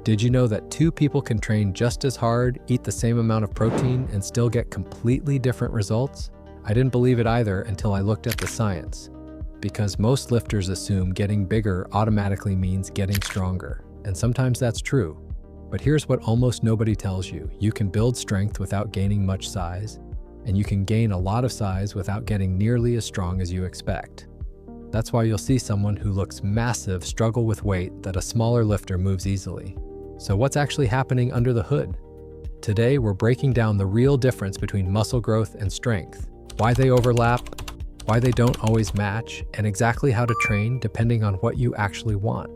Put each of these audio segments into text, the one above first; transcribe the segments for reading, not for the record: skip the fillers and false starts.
Did you know that two people can train just as hard, eat the same amount of protein, and still get completely different results? I didn't believe it either until I looked at the science. Because most lifters assume getting bigger automatically means getting stronger. And sometimes that's true. But here's what almost nobody tells you. You can build strength without gaining much size, and you can gain a lot of size without getting nearly as strong as you expect. That's why you'll see someone who looks massive struggle with weight that a smaller lifter moves easily. So what's actually happening under the hood? Today, we're breaking down the real difference between muscle growth and strength, why they overlap, why they don't always match, and exactly how to train depending on what you actually want.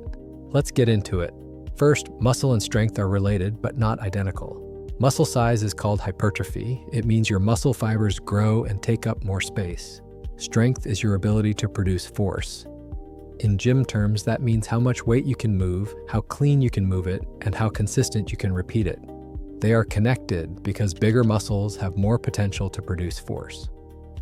Let's get into it. First, muscle and strength are related, but not identical. Muscle size is called hypertrophy. It means your muscle fibers grow and take up more space. Strength is your ability to produce force. In gym terms, that means how much weight you can move, how clean you can move it, and how consistent you can repeat it. They are connected because bigger muscles have more potential to produce force.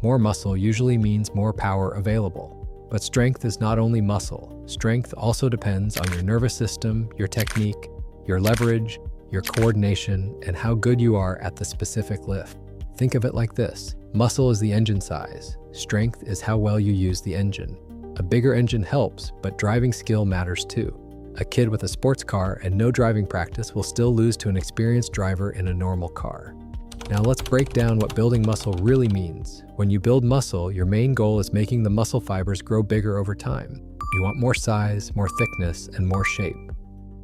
More muscle usually means more power available. But strength is not only muscle. Strength also depends on your nervous system, your technique, your leverage, your coordination, and how good you are at the specific lift. Think of it like this. Muscle is the engine size. Strength is how well you use the engine. A bigger engine helps, but driving skill matters too. A kid with a sports car and no driving practice will still lose to an experienced driver in a normal car. Now let's break down what building muscle really means. When you build muscle, your main goal is making the muscle fibers grow bigger over time. You want more size, more thickness, and more shape.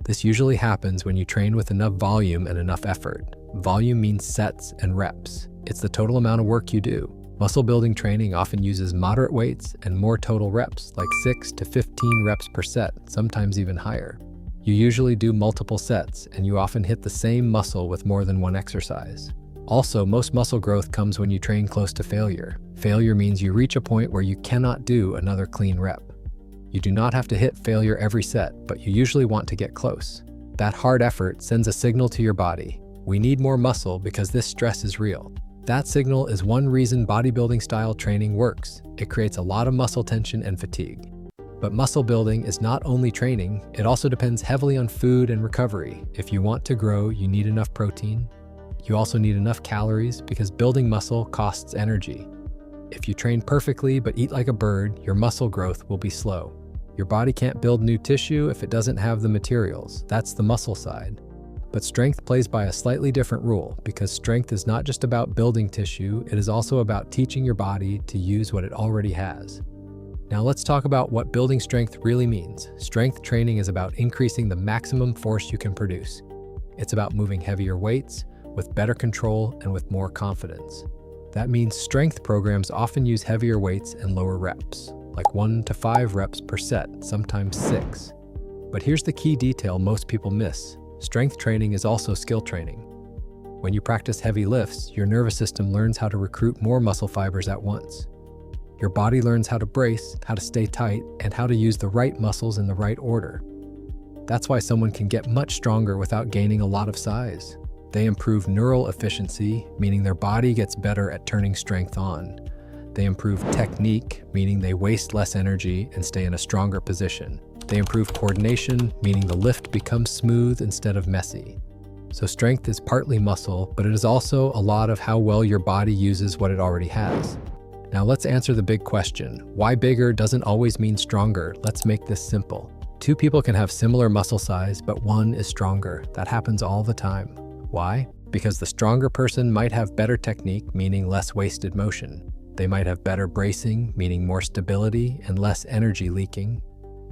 This usually happens when you train with enough volume and enough effort. Volume means sets and reps. It's the total amount of work you do. Muscle building training often uses moderate weights and more total reps, like 6 to 15 reps per set, sometimes even higher. You usually do multiple sets, and you often hit the same muscle with more than one exercise. Also, most muscle growth comes when you train close to failure. Failure means you reach a point where you cannot do another clean rep. You do not have to hit failure every set, but you usually want to get close. That hard effort sends a signal to your body. We need more muscle because this stress is real. That signal is one reason bodybuilding style training works. It creates a lot of muscle tension and fatigue. But muscle building is not only training, it also depends heavily on food and recovery. If you want to grow, you need enough protein. You also need enough calories because building muscle costs energy. If you train perfectly but eat like a bird, your muscle growth will be slow. Your body can't build new tissue if it doesn't have the materials. That's the muscle side. But strength plays by a slightly different rule because strength is not just about building tissue, it is also about teaching your body to use what it already has. Now let's talk about what building strength really means. Strength training is about increasing the maximum force you can produce. It's about moving heavier weights with better control and with more confidence. That means strength programs often use heavier weights and lower reps, like 1 to 5 reps per set, sometimes 6. But here's the key detail most people miss. Strength training is also skill training. When you practice heavy lifts, your nervous system learns how to recruit more muscle fibers at once. Your body learns how to brace, how to stay tight, and how to use the right muscles in the right order. That's why someone can get much stronger without gaining a lot of size. They improve neural efficiency, meaning their body gets better at turning strength on. They improve technique, meaning they waste less energy and stay in a stronger position. They improve coordination, meaning the lift becomes smooth instead of messy. So strength is partly muscle, but it is also a lot of how well your body uses what it already has. Now let's answer the big question. Why bigger doesn't always mean stronger? Let's make this simple. Two people can have similar muscle size, but one is stronger. That happens all the time. Why? Because the stronger person might have better technique, meaning less wasted motion. They might have better bracing, meaning more stability and less energy leaking.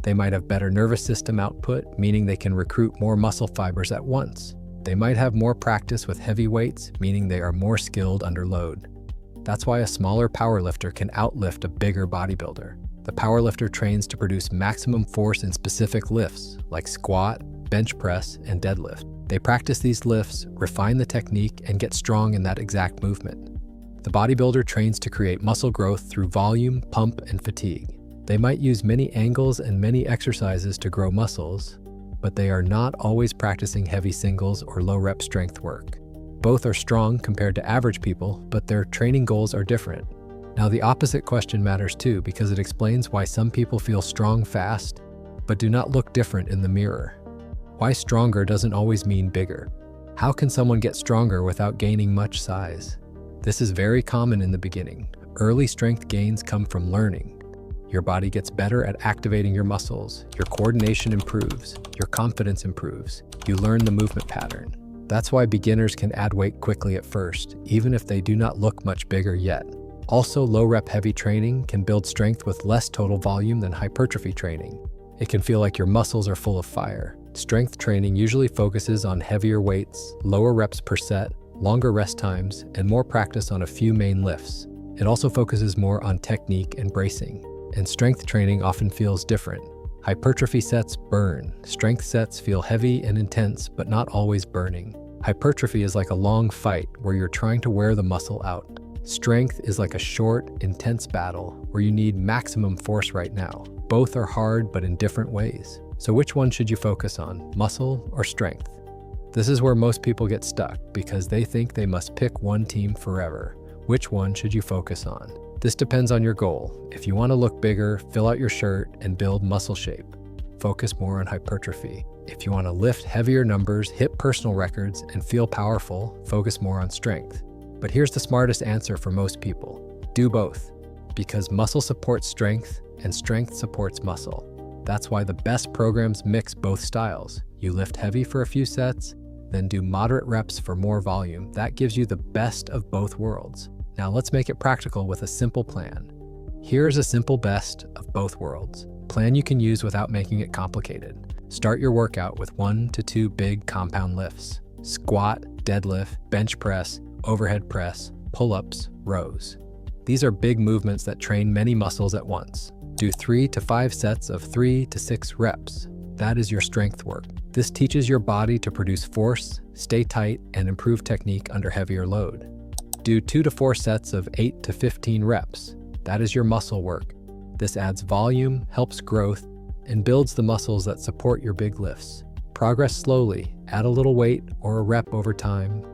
They might have better nervous system output, meaning they can recruit more muscle fibers at once. They might have more practice with heavy weights, meaning they are more skilled under load. That's why a smaller powerlifter can outlift a bigger bodybuilder. The powerlifter trains to produce maximum force in specific lifts, like squat, bench press, and deadlift. They practice these lifts, refine the technique, and get strong in that exact movement. The bodybuilder trains to create muscle growth through volume, pump, and fatigue. They might use many angles and many exercises to grow muscles, but they are not always practicing heavy singles or low-rep strength work. Both are strong compared to average people, but their training goals are different. Now, the opposite question matters too because it explains why some people feel strong fast, but do not look different in the mirror. Why stronger doesn't always mean bigger. How can someone get stronger without gaining much size? This is very common in the beginning. Early strength gains come from learning. Your body gets better at activating your muscles, your coordination improves, your confidence improves, you learn the movement pattern. That's why beginners can add weight quickly at first, even if they do not look much bigger yet. Also, low-rep heavy training can build strength with less total volume than hypertrophy training. It can feel like your muscles are full of fire. Strength training usually focuses on heavier weights, lower reps per set, longer rest times, and more practice on a few main lifts. It also focuses more on technique and bracing. And strength training often feels different. Hypertrophy sets burn. Strength sets feel heavy and intense, but not always burning. Hypertrophy is like a long fight where you're trying to wear the muscle out. Strength is like a short, intense battle where you need maximum force right now. Both are hard, but in different ways. So which one should you focus on, muscle or strength? This is where most people get stuck because they think they must pick one team forever. Which one should you focus on? This depends on your goal. If you want to look bigger, fill out your shirt and build muscle shape. Focus more on hypertrophy. If you want to lift heavier numbers, hit personal records, and feel powerful, focus more on strength. But here's the smartest answer for most people. Do both. Because muscle supports strength and strength supports muscle. That's why the best programs mix both styles. You lift heavy for a few sets, then do moderate reps for more volume. That gives you the best of both worlds. Now let's make it practical with a simple plan. Here's a simple best of both worlds. Plan you can use without making it complicated. Start your workout with 1 to 2 big compound lifts. Squat, deadlift, bench press, overhead press, pull-ups, rows. These are big movements that train many muscles at once. Do 3 to 5 sets of 3 to 6 reps. That is your strength work. This teaches your body to produce force, stay tight, and improve technique under heavier load. Do 2 to 4 sets of 8 to 15 reps. That is your muscle work. This adds volume, helps growth, and builds the muscles that support your big lifts. Progress slowly, add a little weight or a rep over time.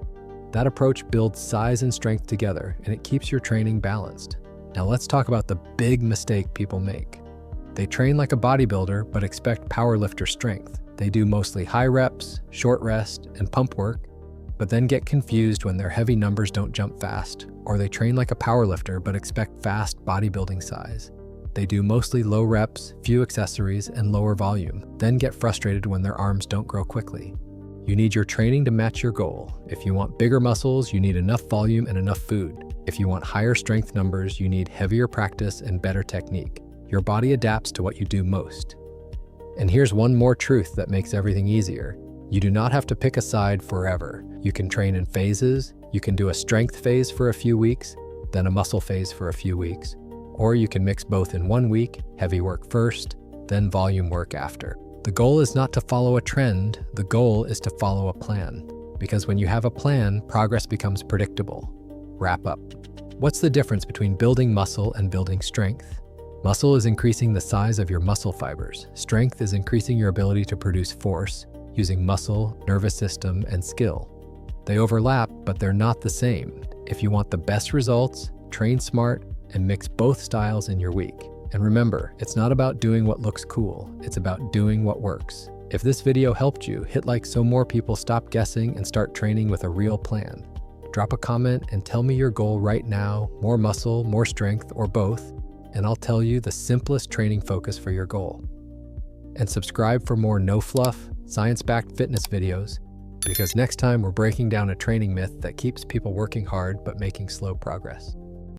That approach builds size and strength together, and it keeps your training balanced. Now let's talk about the big mistake people make. They train like a bodybuilder but expect powerlifter strength. They do mostly high reps, short rest, and pump work, but then get confused when their heavy numbers don't jump fast, or they train like a powerlifter but expect fast bodybuilding size. They do mostly low reps, few accessories, and lower volume, then get frustrated when their arms don't grow quickly. You need your training to match your goal. If you want bigger muscles, you need enough volume and enough food. If you want higher strength numbers, you need heavier practice and better technique. Your body adapts to what you do most. And here's one more truth that makes everything easier. You do not have to pick a side forever. You can train in phases. You can do a strength phase for a few weeks, then a muscle phase for a few weeks. Or you can mix both in 1 week, heavy work first, then volume work after. The goal is not to follow a trend. The goal is to follow a plan. Because when you have a plan, progress becomes predictable. Wrap up. What's the difference between building muscle and building strength? Muscle is increasing the size of your muscle fibers. Strength is increasing your ability to produce force using muscle, nervous system, and skill. They overlap, but they're not the same. If you want the best results, train smart and mix both styles in your week. And remember, it's not about doing what looks cool. It's about doing what works. If this video helped you, hit like so more people stop guessing and start training with a real plan. Drop a comment and tell me your goal right now, more muscle, more strength, or both, and I'll tell you the simplest training focus for your goal. And subscribe for more no-fluff, science-backed fitness videos, because next time we're breaking down a training myth that keeps people working hard but making slow progress.